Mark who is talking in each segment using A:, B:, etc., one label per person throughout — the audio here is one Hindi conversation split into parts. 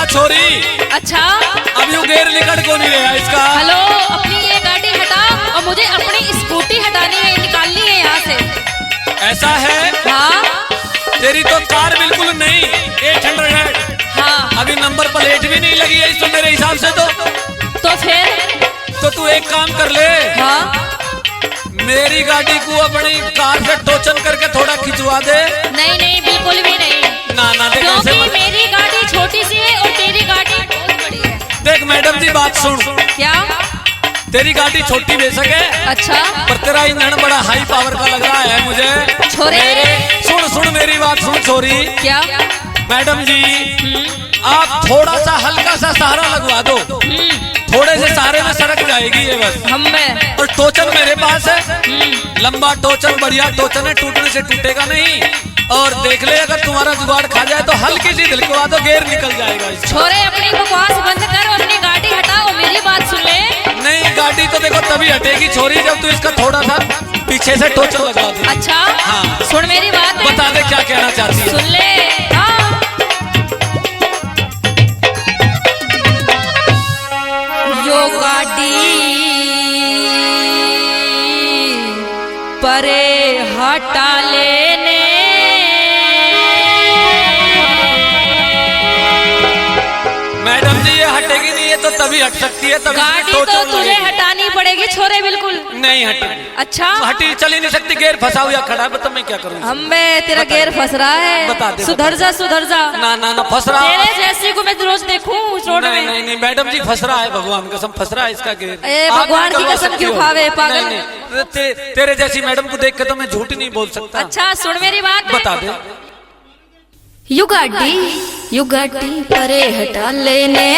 A: छोरी।
B: अच्छा
A: अब यू गेर निकट को नहीं रहा इसका।
B: हेलो, अपनी ये गाड़ी हटा और मुझे अपनी स्कूटी हटानी है, निकालनी है यहाँ से।
A: ऐसा है?
B: हाँ।
A: तेरी तो कार बिल्कुल नहीं 800।
B: हाँ।
A: अभी नंबर प्लेट भी नहीं लगी है इस तो मेरे हिसाब से
B: तो फिर
A: तो तू एक काम कर ले।
B: हाँ।
A: मेरी गाड़ी को अपनी कार से टोचन करके थोड़ा खिंचवा दे।
B: नहीं नहीं, बिल्कुल भी नहीं।
A: ना
B: क्योंकि मेरी गाड़ी छोटी सी है और तेरी गाड़ी बहुत बड़ी है।
A: देख मैडम जी बात सुन।
B: क्या?
A: तेरी गाड़ी छोटी बेशक है,
B: अच्छा,
A: पर तेरा इंजन बड़ा हाई पावर का लग रहा है मुझे।
B: छोरे
A: सुन मेरी बात सुन छोरी।
B: क्या?
A: मैडम जी आप थोड़ा सा हल्का सा सहारा लगवा दो, थोड़े से सहारे में सड़क जाएगी ये बस।
B: हमें
A: और टोचन मेरे पास है, लंबा टोचन, बढ़िया टोचन है, टूटने से टूटेगा नहीं। और देख ले अगर तुम्हारा जुगाड़ खा जाए तो हल्की सी दिलकवा दो, गेर निकल जाएगा इसका।
B: छोरे अपनी बकवास बंद कर और अपनी गाड़ी हटा और मेरी बात सुन ले।
A: नहीं गाड़ी तो देखो तभी हटेगी छोरी जब तू इसका थोड़ा सा पीछे से टोचन लगा दे।
B: अच्छा
A: हाँ।
B: सुन मेरी बात,
A: बता दे क्या कहना चाहती है।
B: सुन ले। हाँ। यो गाड़ी परे हटा लेने,
A: मैडम जी ये हटेगी नहीं, ये तो तभी हट सकती है। तभी
B: गाड़ी तो तुझे हटानी पड़ेगी छोरे, बिल्कुल
A: नहीं हटेगी।
B: अच्छा
A: हटी चल ही नहीं सकती, गेर फंसा हुआ खड़ा है, बता मैं क्या करूँ।
B: हमें तेरा गेर फंस रहा है।
A: बता दे,
B: सुधर जा सुधर जा।
A: ना फंस रहा।
B: तेरे जैसी को मैं रोज देखूं उस रोड में।
A: नहीं मैडम जी फंस रहा है, भगवान कसम फंस रहा है इसका गेर।
B: भगवान की कसम क्यों खावे पागल।
A: नहीं, तेरे जैसी मैडम को देख के तो मैं झूठ नहीं बोल सकता।
B: अच्छा सुन मेरी बात,
A: बता दे।
B: यू गाड़ी परे हटा लेने,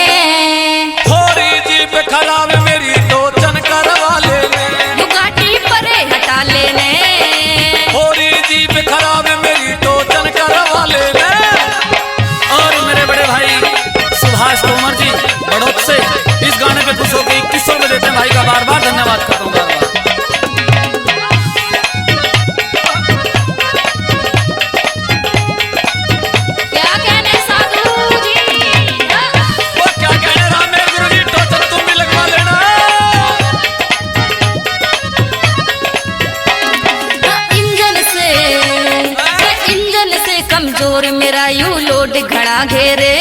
A: थोड़ी जीप खराब मेरी टोचन करवा लेने।
B: यू गाड़ी परे हटा लेने,
A: थोड़ी जीप खराब मेरी टोचन करवा लेने। और मेरे बड़े भाई सुभाष तोमर जी बड़ौत से इस गाने पे खुश होकर 2100 में देते हैं भाई का बार बार धन्यवाद करता हूँ। बार
B: कमजोर मेरा यू लोड घड़ा घेरे।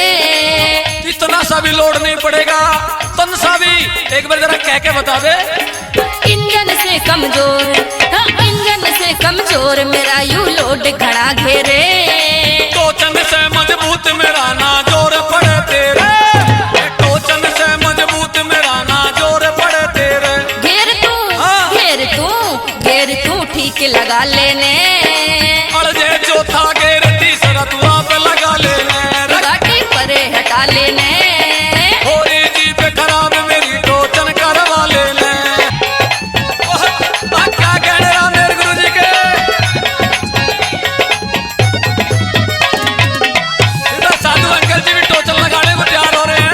A: इतना सा भी लोड नहीं पड़ेगा, तन सा भी। एक बार जरा कह के बता दे।
B: इंजन से कमजोर, इंजन से कमजोर मेरा यू लोड घड़ा घेरे।
A: टोचन से मजबूत मेरा ना जोर पड़े तेरे, टोचन से मजबूत मेरा ना जोर पड़े तेरे।
B: घेर तू ठीक लगा लेने,
A: अड़जे चौथा गेर तीसरा तू आप लगा लेने।
B: गाड़ी परे हटा लेने,
A: थोड़ी जीप खराब मेरी टोचन करवा लेने। क्या कहने रहा मेरे गुरु जी के। इधर साधु अंकल जी भी टोचन लगाने को तैयार हो रहे हैं।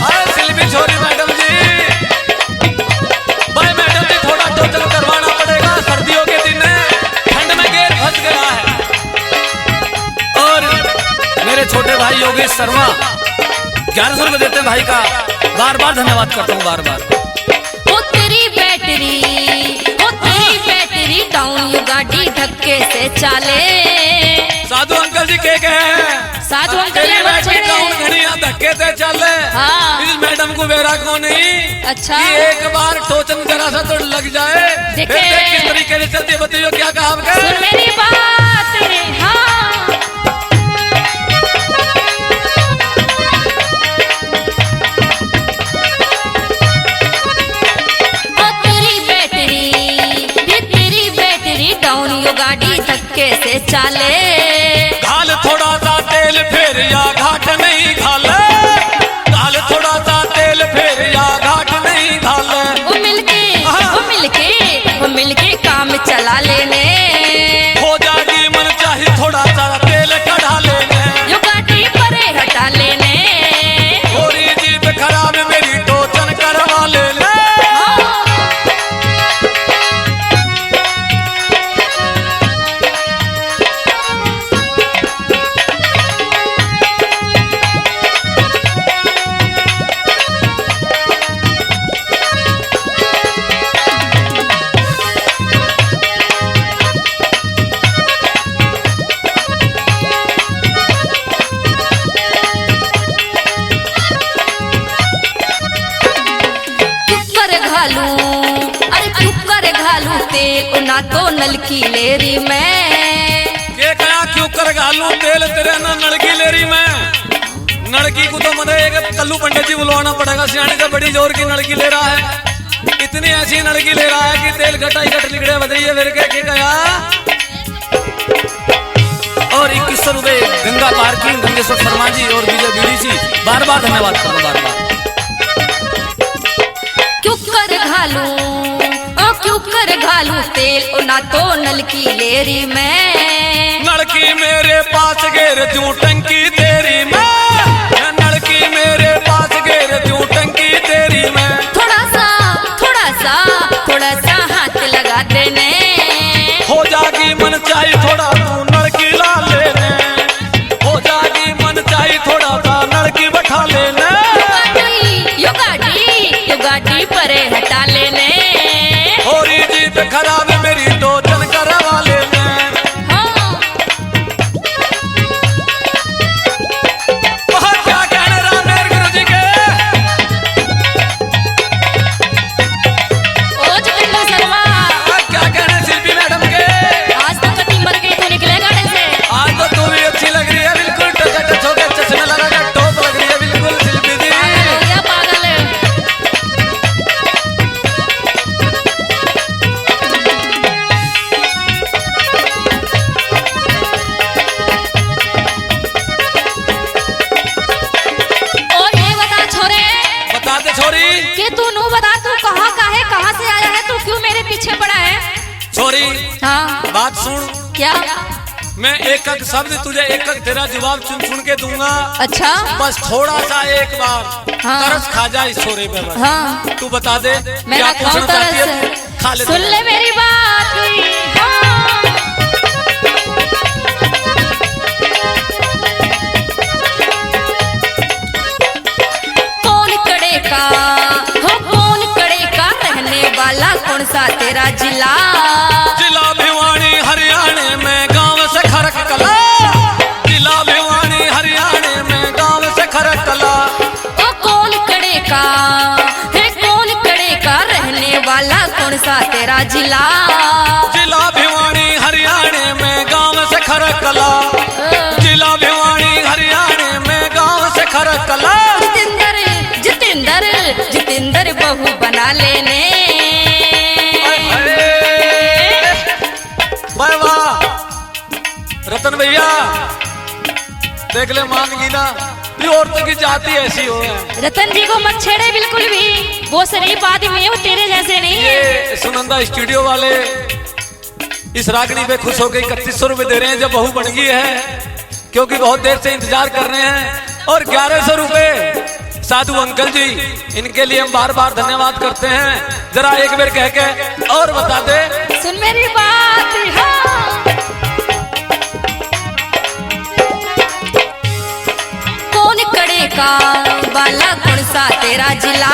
A: अरे सिल्वी छोरी मैडम जी, भाई मैडम जी थोड़ा टोचन करवाना पड़ेगा, सर्दियों के दिन है, ठंड में गेर फंस गया है। और मेरे छोटे भाई योगेश शर्मा 1100 रुपए देते हैं भाई का बार बार धन्यवाद करता हूँ। बार
B: ओ तेरी बैटरी डाउन यू गाड़ी धक्के से चाले।
A: साधु अंकल जी के हैं,
B: साधु अंकल
A: तेरी बैटरी डाउन घड़िया धक्के से चले।
B: हाँ।
A: इस मैडम को बेरा को नहीं।
B: अच्छा।
A: कि एक बार टोचन जरा सा तो लग जाए,
B: देखे।
A: फिर किस तरीके से चलती है बताइए, क्या कहा आपका।
B: सुन मेरी बात, हाँ। ओ तेरी बैटरी डाउन यू गाड़ी धक्के से चाले।
A: घाल थोड़ा सा तेल फेर या घाट नहीं घाले, घाल थोड़ा सा तेल फेर या घाट नहीं घाले।
B: वो मिलके काम चला लेने,
A: हो जाएगी
B: घालू, अरे क्यों कर घालू तेल ना तो नलकी लेरी में।
A: ये कया क्यों कर घालू तेल तेरे ना नलकी लेरी में। नलकी को तो मुझे एक कल्लू पंडित जी बुलवाना पड़ेगा, सियाने का बड़ी जोर की नलकी ले रहा है। इतनी ऐसी नलकी ले रहा है कि तेल घटाई घट लिगड़े बदली है। फिर के गया और 2100 रुपए गंगा पार्किंग गंगेश्वर शर्मा जी और विजय बीड़ी जी, बार बार धन्यवाद करो, बार बार।
B: क्यों कर घालू क्यों कर घालू तेल ना तो नलकी लेरी में।
A: नलकी मेरे पास घेर जू टंकी तेरी में, नलकी मेरे पास घेर जू टंकी तेरी में।
B: थोड़ा सा हाथ लगा देने,
A: हो जागी मन चाही थोड़ा तू नलकी ला लेने। हो जागी मन चाही थोड़ा सा नलकी बैठा लेने।
B: यो गाड़ी परे हटा लेने।
A: होरी जीत खराब मेरी तो चल करवा लेने। बहुत क्या कहने राम मेर गुरु जी के।
B: ओ जितेंद्र शर्मा,
A: क्या कहने शिल्पी मैडम के।
B: आज तो कटी मर गई तो निकले गाड़ी से।
A: आज तो तू भी अच्छी लग रही है बिल्कुल, टच हो गया, चश्मे लगा के टॉप लग रही है बिल्कुल शिल्पी जी।
B: पागल हो गया पागल। और ये बता छोरे,
A: बता दे छोरी।
B: कि तू नू बता, तू कहाँ का है, कहाँ से आया है, तू क्यों मेरे पीछे पड़ा है।
A: छोरी
B: हाँ
A: बात सुन,
B: क्या।
A: मैं एक एक शब्द तुझे एक एक तेरा जवाब चुन चुन के दूंगा।
B: अच्छा
A: बस थोड़ा सा एक बार
B: हाँ।
A: तरस खा जा इस छोरे पे बस।
B: हाँ
A: तू बता दे
B: मेरा
A: क्या पूछना चाहती है, खा ले।
B: सुन ले मेरी बात। हाँ। कौन कड़े का हो, कौन कड़े का रहने वाला कौन सा तेरा जिला।
A: जिला भिवानी हरियाणा में गांव से खरक कला। जिला भिवानी हरियाणा में गांव से खरक कला।
B: ओ कौन कड़े का है, कौन कड़े का रहने वाला कौन सा तेरा जिला।
A: जिला भिवानी हरियाणा में गांव से खरक कला। जिला भिवानी हरियाणा में गांव से खरक कला। जितेंद्र
B: बहू बना लेने।
A: वाह वाह रतन भैया, देख ले मानगी ना, ये औरतों की जाति ऐसी हो है।
B: रतन जी को मत छेड़े बिल्कुल भी, वो शरीफ आदमी है, वो तेरे जैसे नहीं है।
A: ये सुनंदा स्टूडियो वाले इस रागनी पे खुश होकर 3100 रुपए दे रहे हैं जब बहू बन गई है, क्योंकि बहुत देर से इंतजार कर रहे हैं। और 1100 रुपए साधु अंकल जी, इनके लिए हम बार बार धन्यवाद करते हैं। जरा एक बार कह के और बता दे।
B: सुन मेरी बात। हाँ। कौन कड़े का वाला कौन सा तेरा जिला।